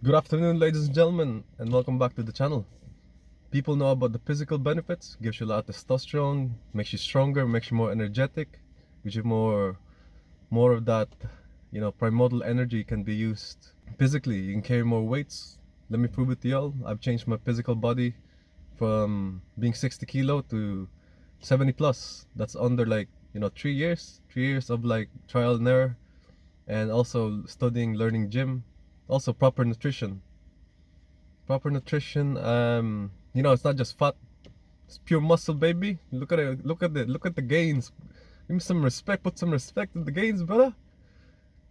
Good afternoon, ladies and gentlemen, and welcome back to the channel. People know about the physical benefits, gives you a lot of testosterone, makes you stronger, makes you more energetic, gives you more of that, primordial energy can be used physically. You can carry more weights. Let me prove it to y'all. I've changed my physical body from being 60 kilo to 70 plus. That's under 3 years. 3 years of trial and error, and also studying, learning gym, also proper nutrition. It's not just fat, it's pure muscle, baby. Look at it, look at the gains. Give me some respect, put some respect in the gains, brother.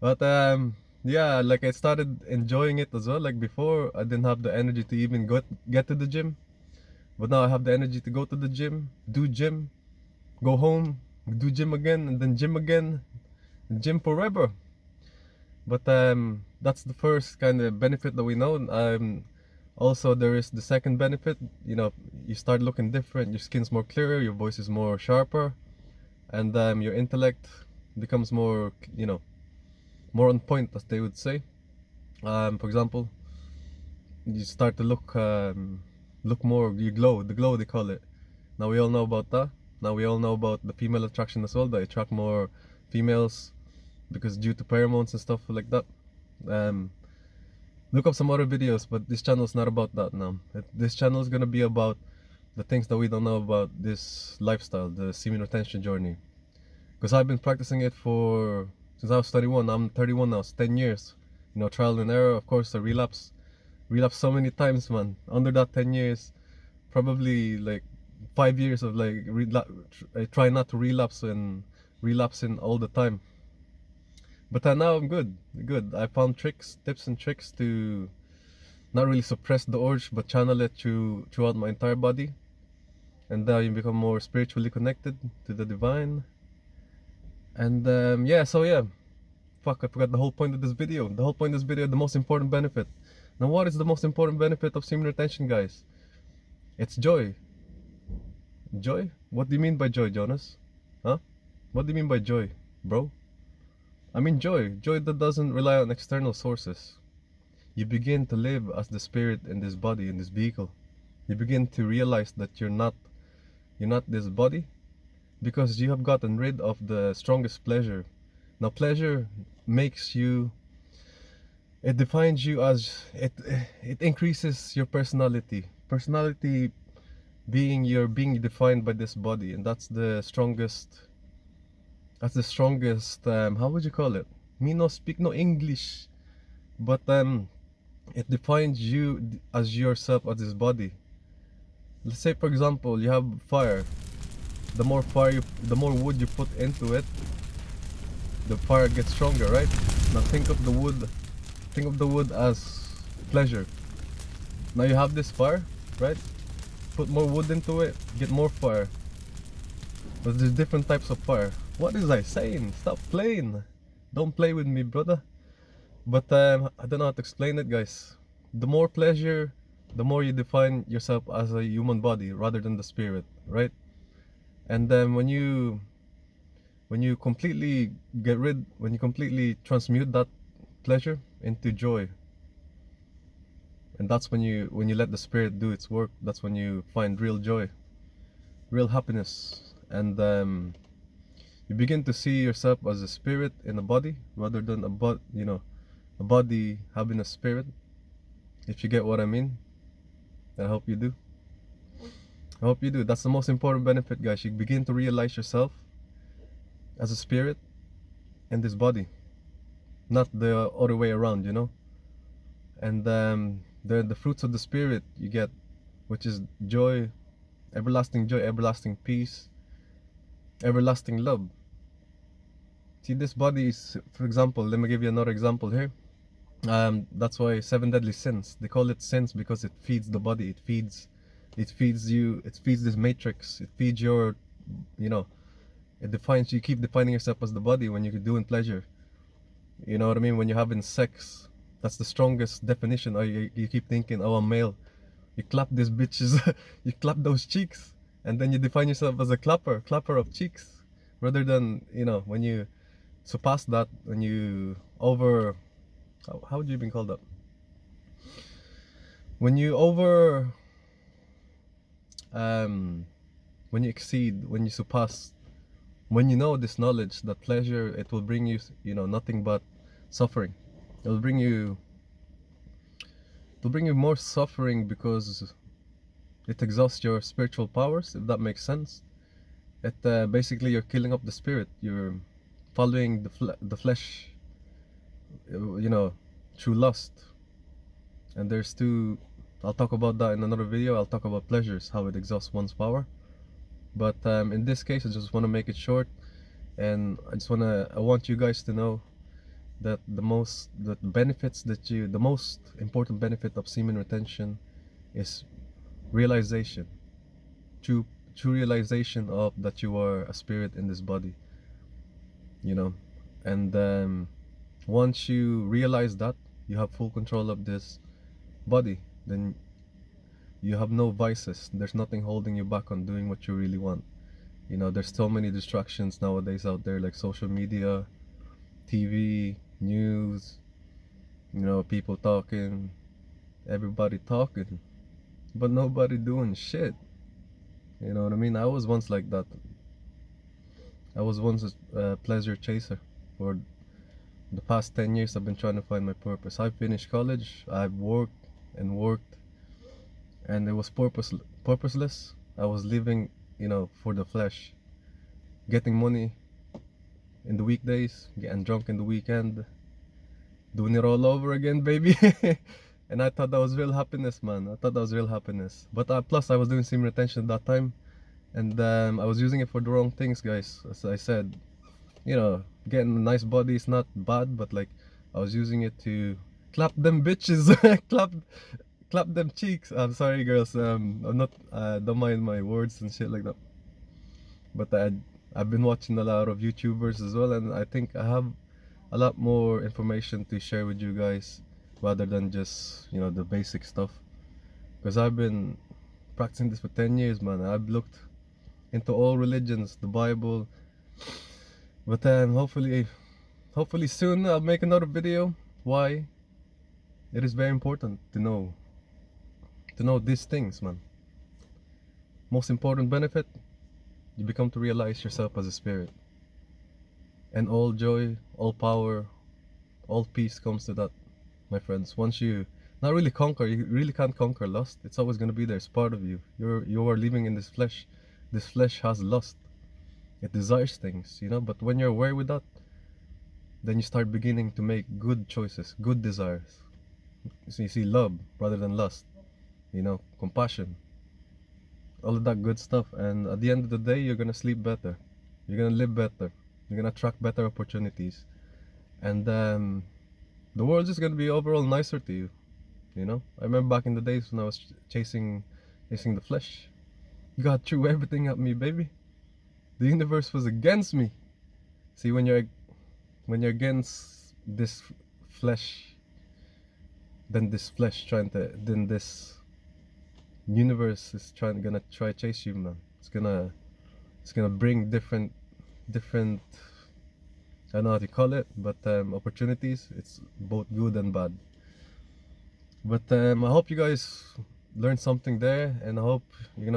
But yeah, I started enjoying it as well. Like before, I didn't have the energy to even get to the gym, but now I have the energy to go to the gym, do gym, go home, do gym again, and then gym again, gym forever. But that's the first kind of benefit that we know. Also, there is the second benefit. You start looking different. Your skin's more clearer. Your voice is more sharper, and your intellect becomes more, more on point, as they would say. For example, you start to look more. You glow. The glow, they call it. Now we all know about that. Now we all know about the female attraction as well. They attract more females because due to pheromones and stuff like that. Look up some other videos, but this channel is not about that now. This channel is gonna be about the things that we don't know about this lifestyle, the semen retention journey. Because I've been practicing it since I was 31. I'm 31 now. It's 10 years. Trial and error. Of course, a relapse so many times, man. Under that 10 years, probably 5 years of I try not to relapsing all the time. But now I'm good. I found tips and tricks to not really suppress the urge, but channel it throughout my entire body. And now you become more spiritually connected to the divine. And fuck, I forgot the whole point of this video. The most important benefit. Now, what is the most important benefit of semen retention, guys? It's joy. Joy? What do you mean by joy, Jonas? Huh? What do you mean by joy, bro? I mean joy that doesn't rely on external sources. You begin to live as the spirit in this body, in this vehicle. You begin to realize that you're not this body, because you have gotten rid of the strongest pleasure. Now pleasure it defines you as, it increases your personality. Personality you're being defined by this body, and that's the strongest. How would you call it? Me no speak no English, but it defines you as yourself, as this body. Let's say, for example, you have fire. The more wood you put into it, the fire gets stronger, right? Now think of the wood as pleasure. Now you have this fire, right? Put more wood into it, get more fire. But there's different types of fire. What is I saying? Stop playing. Don't play with me, brother. But I don't know how to explain it, guys. The more pleasure, the more you define yourself as a human body rather than the spirit, right? And then when you completely transmute that pleasure into joy, and that's when you let the spirit do its work. That's when you find real joy, real happiness, and you begin to see yourself as a spirit in a body rather than a body having a spirit. If you get what I mean, I hope you do. That's the most important benefit, guys. You begin to realize yourself as a spirit in this body, not the other way around, And the fruits of the spirit you get, which is joy, everlasting peace, everlasting love. See, this body is, for example, let me give you another example here. That's why 7 deadly sins, they call it sins, because it feeds the body. It feeds this matrix. It feeds your, it defines you. Keep defining yourself as the body when you're doing pleasure. You know what I mean? When you're having sex, that's the strongest definition. Or you keep thinking, oh, I'm male. You clap these bitches, you clap those cheeks, and then you define yourself as a clapper of cheeks, rather than, when you surpass that, when you how would you even call that? when you when you exceed, when you surpass, when you know this knowledge, that pleasure, it will bring you, nothing but suffering. It will bring you more suffering because it exhausts your spiritual powers, if that makes sense. It basically, you're killing up the spirit. You're following the flesh, through lust. And there's two. I'll talk about that in another video. I'll talk about pleasures, how it exhausts one's power. But in this case, I just want to make it short, and I want you guys to know that the most important benefit of semen retention is realization, true realization of that you are a spirit in this body, and once you realize that you have full control of this body, then you have no vices. There's nothing holding you back on doing what you really want. There's so many distractions nowadays out there, like social media, TV, news, people talking, everybody talking, but nobody doing shit. You know what I mean? I was once like that. I was once a pleasure chaser. For the past 10 years, I've been trying to find my purpose. I finished college, I've worked and worked, and it was purposeless. I was living, for the flesh, getting money in the weekdays, getting drunk in the weekend, doing it all over again, baby. And I thought that was real happiness, man. I thought that was real happiness. But plus, I was doing semen retention at that time, and I was using it for the wrong things, guys. As I said, getting a nice body is not bad, but like, I was using it to clap them bitches, clap them cheeks. I'm sorry, girls. I'm not. Don't mind my words and shit like that. But I've been watching a lot of YouTubers as well, and I think I have a lot more information to share with you guys, rather than just the basic stuff. Because I've been practicing this for 10 years, man. I've looked into all religions, the Bible. But then hopefully soon I'll make another video. Why? It is very important to know these things, man. Most important benefit, you become to realize yourself as a spirit. And all joy, all power, all peace comes to that, my friends. Once you not really conquer, you really can't conquer lust. It's always going to be there. It's part of you. You are living in this flesh. This flesh has lust. It desires things, but when you're aware with that, then you start beginning to make good choices, good desires. So you see love rather than lust, compassion, all of that good stuff. And at the end of the day, you're gonna sleep better, you're gonna live better, you're gonna attract better opportunities, and the world is gonna be overall nicer to you. I remember back in the days when I was chasing the flesh. God threw everything at me, baby. The universe was against me. See, when you're against this flesh, then this universe is gonna try chase you, man. It's gonna bring different I don't know how to call it, but opportunities. It's both good and bad. But I hope you guys learn something there, and I hope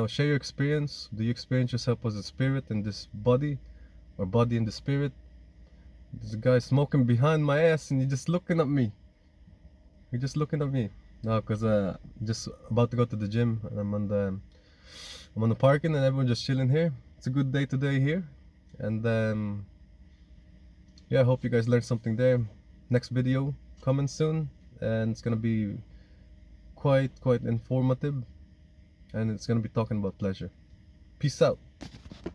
share your experience. Do you experience yourself as a spirit in this body, or body in the spirit? There's a guy smoking behind my ass, and you're just looking at me. You're just looking at me. No, because just about to go to the gym, and I'm on the parking, and everyone just chilling here. It's a good day today here, and yeah, I hope you guys learned something there. Next video coming soon, and it's gonna be quite informative, and it's gonna be talking about pleasure. Peace out.